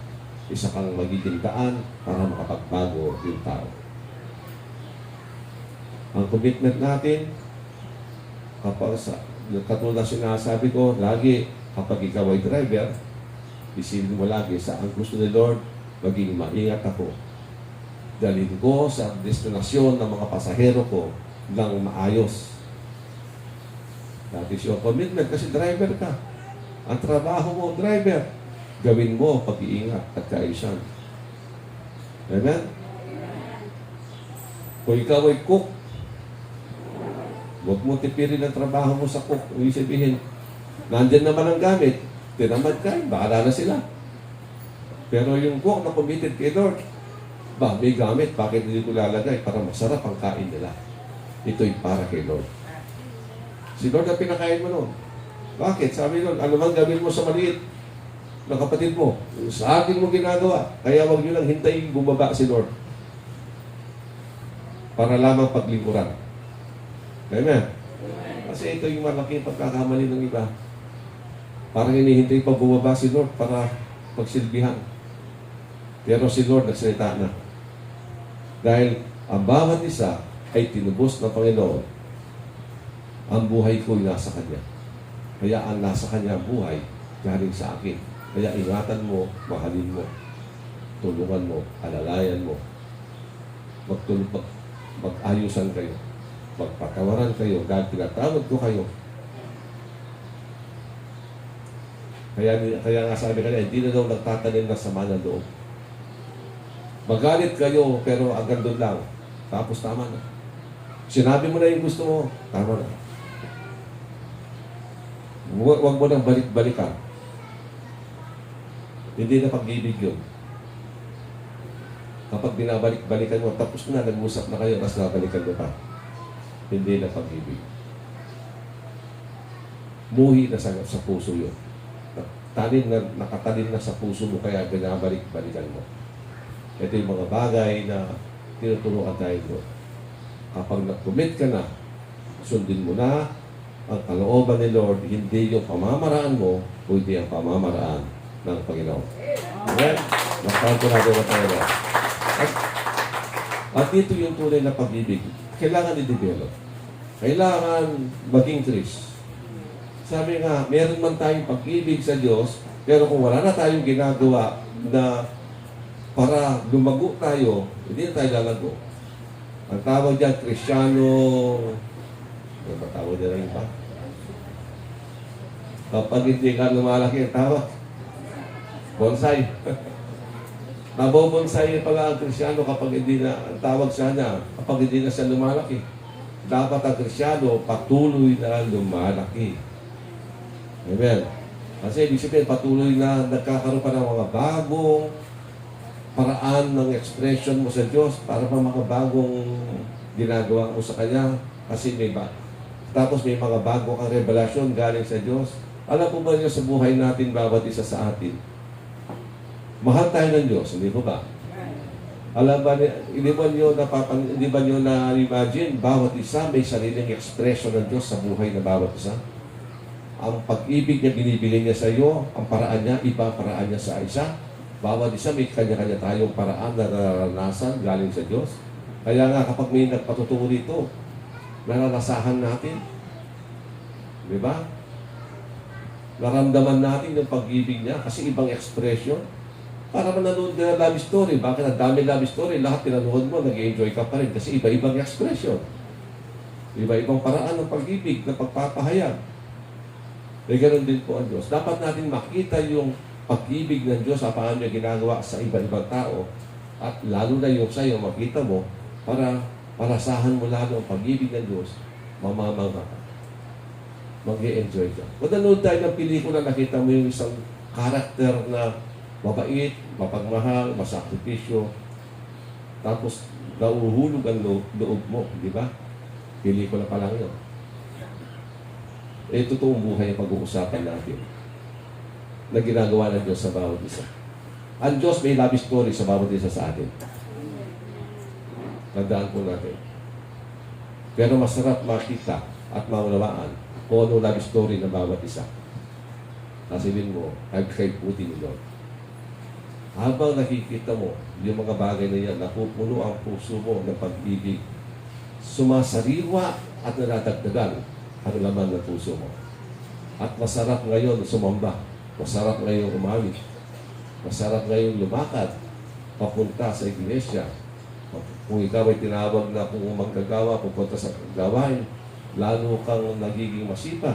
Isa kang magiging daan para makapagbago yung tao. Ang commitment natin, kapag katulad sinasabi ko, lagi kapag ikaw ay driver, isipin mo lagi sa ang gusto ni Lord, maging maingat ako. Dalhin ko sa destinasyon ng mga pasahero ko ng maayos. That is your commitment kasi driver ka. Ang trabaho mo, driver. Gawin mo pag-iingat at kaayusan. Amen? Kung ikaw ay cook, huwag mo tipirin ang trabaho mo sa cook. Ibig sabihin, nandyan naman ang gamit. Tinamad ka, bahala na sila. Pero yung cook na committed kay Lord, may gamit, bakit hindi ko lalagay? Para masarap ang kain nila. Ito'y para kay Lord. Si Lord ang pinakain mo noon. Bakit? Sabi Lord, ano man gawin mo sa maliit ng kapatid mo, sa akin mo ginagawa. Kaya wag nyo lang hintayin bumaba si Lord. Para lamang paglingkuran. Amen? Kasi ito yung malaking pagkakamali ng iba. Parang hinihintay pa bumaba si Lord para pagsilbihan. Pero si Lord nagsalita na. Dahil ang bawat isa ay tinubos ng Panginoon, ang buhay ko ay nasa Kanya. Kaya ang nasa Kanya buhay, galing sa akin. Kaya ingatan mo, mahalin mo, tulungan mo, alalayan mo, mag-ayusan kayo, magpatawaran kayo, dahil tinatawag ko kayo. Kaya nga sabi kanina, hindi na daw nagtatanim ng sama ng loob. Magalit kayo, pero hanggang doon lang. Tapos tama na. Sinabi mo na yung gusto mo, tama na. Huwag mo nang balik-balikan. Hindi na pag-ibig yun. Kapag binabalik-balikan mo, tapos na, nag-usap na kayo, tapos nabalikan mo pa. Hindi na pag-ibig. Muhi na sa puso yun. Nakatanim na sa puso mo, kaya binabalik-balikan mo. Ito yung mga bagay na tinuturuan tayo doon. Kapag nag-commit ka na, sundin mo na ang kalooban ni Lord, hindi yung pamamaraan mo, kundi ang pamamaraan ng Panginoon. Amen? Naktaan ko natin ang Panginoon. At dito yung tunay na pag-ibig. Kailangan i-develop. Kailangan maging Chris. Sabi nga, meron man tayong pag-ibig sa Diyos, pero kung wala na tayong ginagawa na para lumago tayo, hindi na tayo lalago. Ang tawag dyan, Kristyano, ano ba tawag nila yung iba? Kapag hindi ka lumalaki, ang tawag, bonsai. Nabobonsai pala ang Kristyano kapag hindi na, ang tawag sana, kapag hindi na siya lumalaki. Dapat ang Kristyano patuloy na lumalaki. Amen. Kasi ibig sabihin, patuloy na nagkakaroon pa ng mga bagong paraan ng expression mo sa Diyos para pa mga bagong ginagawa mo sa Kanya. Kasi may ba. Tapos may mga bago kang revelasyon galing sa Diyos. Alam po ba niyo sa buhay natin, bawat isa sa atin, mahal tayo ng Diyos, hindi po ba? Alam ba, hindi ba niyo na-imagine, bawat isa may sariling expression ng Diyos sa buhay na bawat isa? Ang pag-ibig niya binibigay niya sa iyo, ang paraan niya, iba paraan niya sa isa. Bawat isa may kanya-kanya tayong paraan na naranasan galing sa Diyos. Kaya nga kapag may nagpatuturo dito, naranasahan natin. Di ba? Naramdaman natin yung pag-ibig niya kasi ibang expression. Para mananood ka ng love story. Bakit ang dami love story? Lahat pinanood mo, nag-enjoy ka pa rin kasi iba-ibang expression. Iba-ibang paraan ng pag-ibig, ng pagpapahayag. Eh, ganoon din po ang Diyos. Dapat natin makita yung pag-ibig ng Diyos sa paano niya ginagawa sa iba-ibang tao at lalo na yung sa'yo, makita mo para parasahan mo lalo ang pag-ibig ng Diyos, mamamanga ka. Mag-i-enjoy ka. Kung nanood tayo ng pelikula, nakita mo yung isang karakter na mabait, mapagmahal, masakripisyo, tapos nauhulog ang loob mo, di ba? Pelikula pa lang yun. Eh, totoong buhay ang pag-uusapan natin na ginagawa ng Diyos sa bawat isa. Ang Diyos may love story sa bawat isa sa atin. Tandaan po natin. Pero masarap makita at maunawaan kung ano love story ng bawat isa. Kasilin mo, kay puti ni Lord. Habang nakikita mo yung mga bagay na yan, napupuno ang puso mo ng pag-ibig, sumasariwa at nadadagdagan ang laman ng puso mo. At masarap ngayon sumamba. Masarap ngayon umawit. Masarap ngayon lumakad papunta sa iglesia. Kung ikaw ay tinawag na kung maggagawa, pupunta sa gawain, lalo kang nagiging masipag.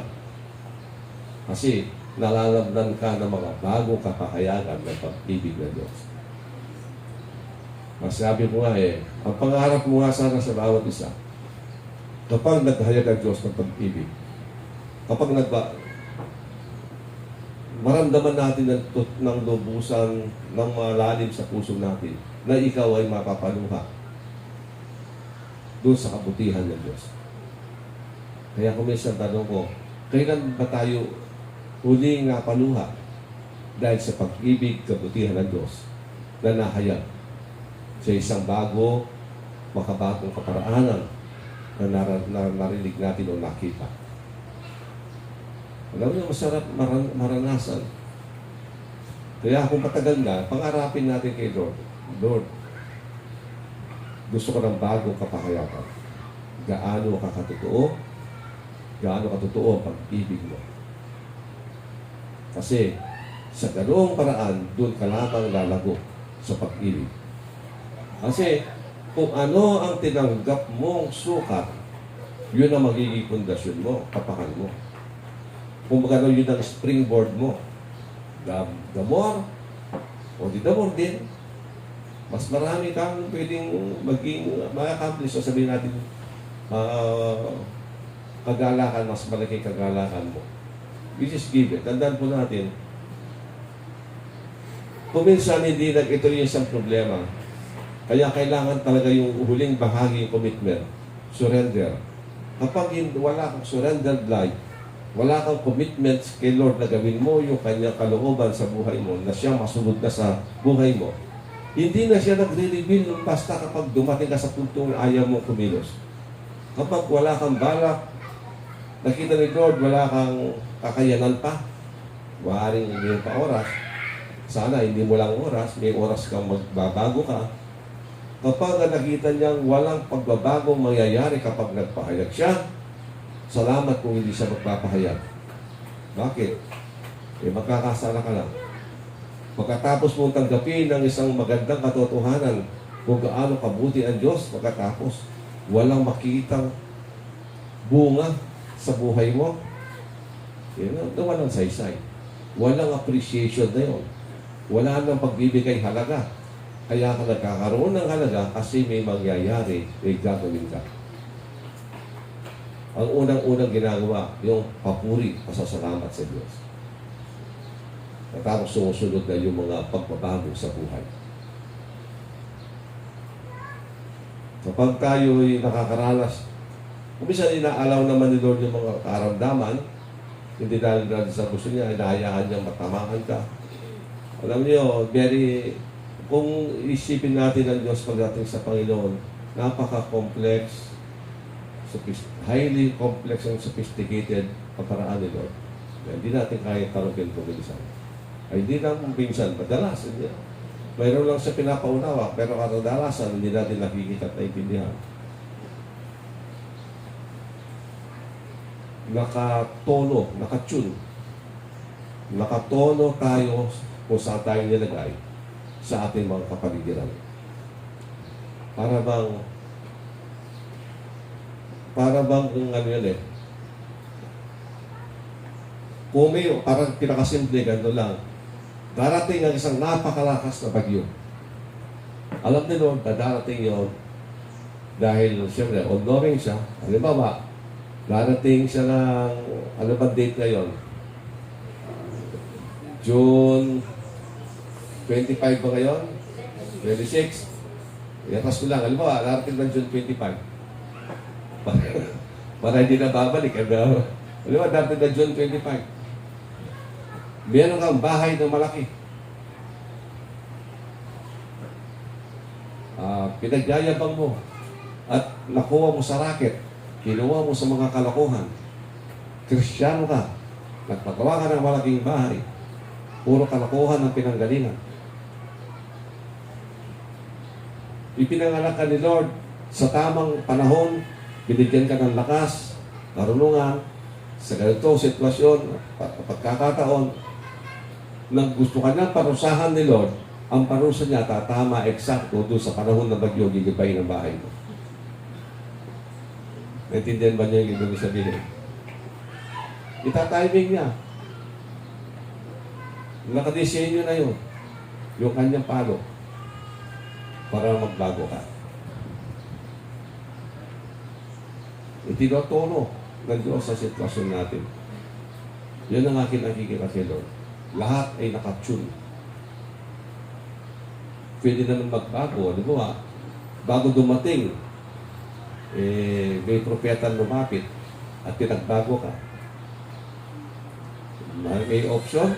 Kasi nalalamnan ka ng mga bagong kapahayagan ng pag-ibig ng Diyos. Masabi ko nga ang pangarap mo nga sana sa bawat isa, kapag naghayag ang Diyos ng pag-ibig, kapag maramdaman natin ng lubusan, ng malalim sa puso natin, na ikaw ay mapapaluha doon sa kabutihan ng Diyos. Kaya kung minsan tanong ko, kailan ba tayo huling napaluha dahil sa pag-ibig, kabutihan ng Diyos na nahayag sa isang bago, makabagong kaparaanan na narinig natin o nakita. Alam niyo, masarap maranasan. Kaya kung matagal na, pangarapin natin kay Lord, Lord, gusto ko ng bagong kapahayagan. Gaano ka katotoo? Gaano katotoo ang pag-ibig mo? Kasi sa ganoong paraan, doon ka lamang lalago sa pag-ibig. Kasi kung ano ang tinanggap mong sukat, yun ang magiging pundasyon mo, kapakan mo. Kung magano yun ang springboard mo, the more, o the more din, mas marami kang pwedeng mag-accomplish. So sabihin natin, kagalakan, mas malaki kagalakan mo. Which is given. Tandaan po natin, kung minsan hindi ito yung isang problema, kaya kailangan talaga yung huling bahagi, yung commitment, surrender. Kapag wala kang surrendered life, wala kang commitment kay Lord na gawin mo yung kanyang kalooban sa buhay mo, na siya masunod na sa buhay mo, hindi na siya nagre-reveal basta kapag dumating ka sa puntong ayaw mong kumilos. Kapag wala kang balak, nakita ni Lord, wala kang kakayanan pa, maaaring hindi pa oras, sana hindi mo lang oras, may oras kang magbabago ka. Kapag nakita niyang walang pagbabagong mangyayari kapag nagpahayag siya, salamat kung hindi siya magpapahayag. Bakit? Magkakasala ka lang. Pagkatapos mong tanggapin ng isang magandang katotohanan kung gaano kabuti ang Diyos, pagkatapos, walang makitang bunga sa buhay mo, walang saysay. Walang appreciation na yun. Wala nang pagbibigay halaga. Kaya ka nagkakaroon ng halaga kasi may mangyayari, may gagawin ka. Ang unang-unang ginagawa, yung papuri, pasasalamat sa Diyos. At tapos sumusunod na yung mga pagbabago sa buhay. Kapag tayo'y nakakaranas, kumisa inaalaw naman ni Lord yung mga karamdaman, hindi dahil sa gusto niya, inahayaan niya matamaan ka. Alam niyo, kung isipin natin ang Diyos pagdating sa Panginoon, napaka-complex, highly complex and sophisticated ang paraan ni Lord. Hindi natin kaya tarugin kung bilisan. Ay hindi lang minsan, madalas. Mayroon lang siya pinapaunawa, pero kadalasan hindi natin nakikita at naiintindihan. Nakatono, nakatune. Nakatono tayo kung saan tayo nilagay sa ating mga kapaligiran. Para bang kung ano yan eh. Kung may, parang pinakasimple, ganito lang. Darating ang isang napakalakas na bagyo. Alam ni Lord na darating yun dahil siyempre, honoring siya. Halimbawa, darating siya ng, ano ba date ngayon? June 25 ba ngayon? 26? Iatas ko lang. Halimbawa, darating ng June 25. Para hindi na babalik. Halimbawa, darating ng June 25. Meron kang bahay na malaki. Pinagyayabang mo at nakuha mo sa racket, kinuha mo sa mga kalokohan. Kristiyano ka, nagpagawa ka ng malaking bahay, puro kalokohan ang pinanggalingan. Ipinanganak ka ni Lord sa tamang panahon, binigyan ka ng lakas, karunungan, sa ganitong sitwasyon, pagkakataon, nang gusto ka nang parusahan ni Lord, ang parusa niya tatama eksakto doon sa panahon na bagyo gigibay ng bahay mo. Naintindihan ba niya yung ibig sabihin? Itatiming niya. Nakadesenyo na yun. Yung kanyang palo para magbago ka. Itinuturo ng Diyos sa sitwasyon natin. Yan ang aking nakikita kay Lord. Lahat ay nakatune. Pwede naman magbago. Di ba? Bago dumating, may propeta lumapit at pinagbago ka. May option.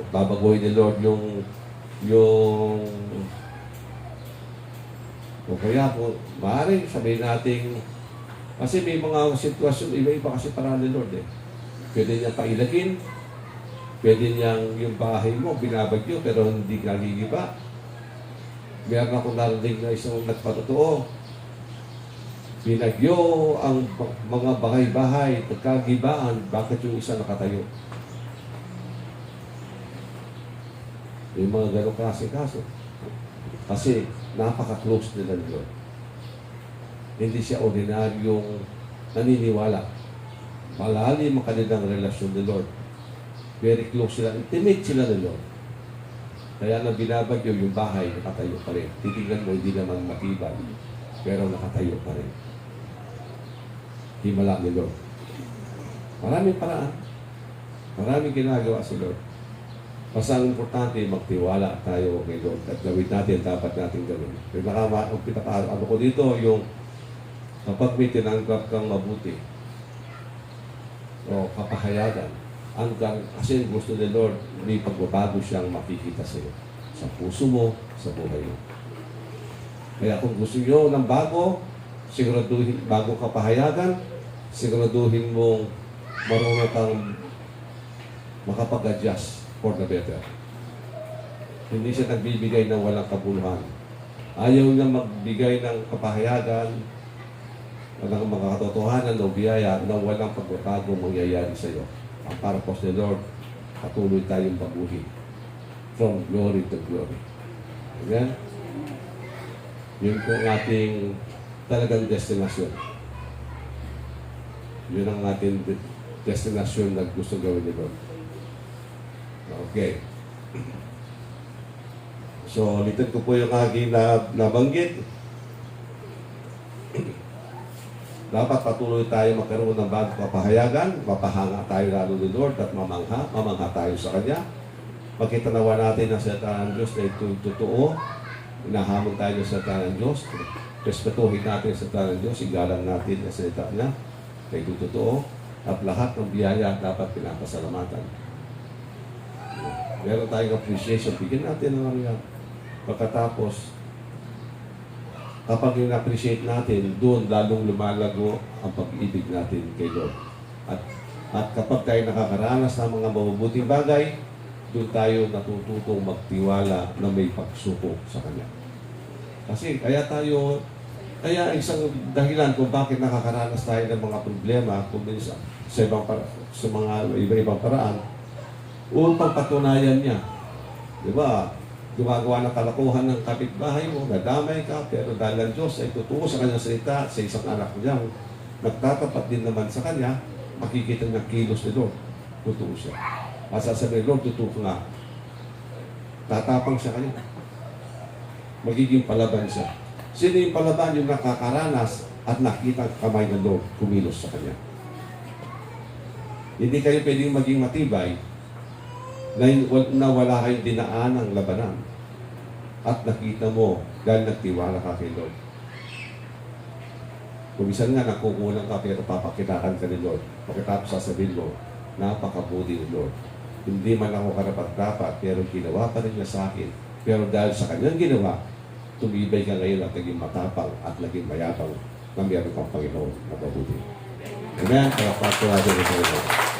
Babagoy ni Lord yung o kaya kung maaaring sabihin natin kasi may mga sitwasyon, iba-iba kasi para ni Lord eh. Pwede niya pailagin. Pwede niyang yung bahay mo, binabagyo, pero hindi nagigiba. Meron akong narinig na isang nagpatotoo. Binagyo ang mga bahay-bahay, nagkagibaan, bakit yung isa nakatayo? May mga ganong klase kaso. Kasi napaka-close nila ng Lord. Hindi siya ordinaryong naniniwala. Malalim ang kanilang relasyon ni Lord. Very close sila, intimate sila ng Lord. Kaya nang binabagyo yung bahay, nakatayo pa rin. Titignan mo, hindi naman matibay, pero nakatayo pa rin. Himala ni Lord. Maraming paraan. Maraming ginagawa si Lord. Basta ang importante, magtiwala tayo kay Lord. At gawin natin, dapat natin gawin. Ano ko dito, yung kapag may tinanggap kang mabuti, o kapahayagan, kasi gusto ni Lord, may pagbabago siyang makikita sa iyo. Sa puso mo, sa buhay mo. Kaya kung gusto niyo ng bago, siguraduhin, bago kapahayagan, siguraduhin mong marunong kang makapag-adjust for the better. Hindi siya nagbibigay ng walang kabuluhan. Ayaw niya magbigay ng kapahayagan, walang mga katotohanan o biyaya na walang pagbabago mangyayari sa iyo. Ang purpose ni Lord, patuloy tayong baguhin from glory to glory. Amen? Yun po ang ating talagang destinasyon. Yun ang ating destinasyon na gusto gawin ni Lord. Okay. So, ulitin ko po yung aking nabanggit. Dapat patuloy tayo magkaroon ng bagong kapahayagan, mapahanga tayo lalo ni Lord at mamangha tayo sa Kanya. Pagkitanawa natin na sa salita ng Diyos na ito'y totoo, inahamon tayo sa salita ng Diyos, respetuhin natin sa salita ng Diyos, igalang natin ang salita niya, na ito'y totoo, at lahat ng biyaya dapat pinapasalamatan. Meron tayong appreciation, bigyan natin ng yan. Pagkatapos, kapag in-appreciate natin, doon lalong lumalago ang pag-ibig natin kay Lord. At kapag tayo nakakaranas ng mga mabubuting bagay, doon tayo natututong magtiwala na may pagsuko sa Kanya. Kasi kaya isang dahilan kung bakit nakakaranas tayo ng mga problema kung sa mga iba-ibang paraan, upang patunayan niya. Di ba? Gumagawa ng kalokohan ng kapitbahay mo, nadamay ka, pero dahil ang Diyos ay totoo sa kanyang salita, sa isang anak niyang nagtatapat din naman sa kanya, makikita niya kilos ni Lord. Totoo siya. Masasabi, Lord, totoo nga. Tatapang siya kanya. Magiging palaban siya. Sino yung palaban? Yung nakakaranas at nakita ang kamay ng Lord kumilos sa kanya. Hindi kayo pwedeng maging matibay na wala kayong dinaan ang labanan at nakita mo dahil nagtiwala ka kay Lord. Kung minsan nga nakukulang ka pero papakitaan ka ni Lord, pagkatapos sasabihin mo, napakabuti ni Lord. Hindi man ako karapat-dapat pero ginawa pa rin niya sa akin. Pero dahil sa kanyang ginawa, tumibay ka ngayon at naging matapang at naging mayabang na meron kang Panginoon na mabuti. Amen. Kaya patuwa din ito.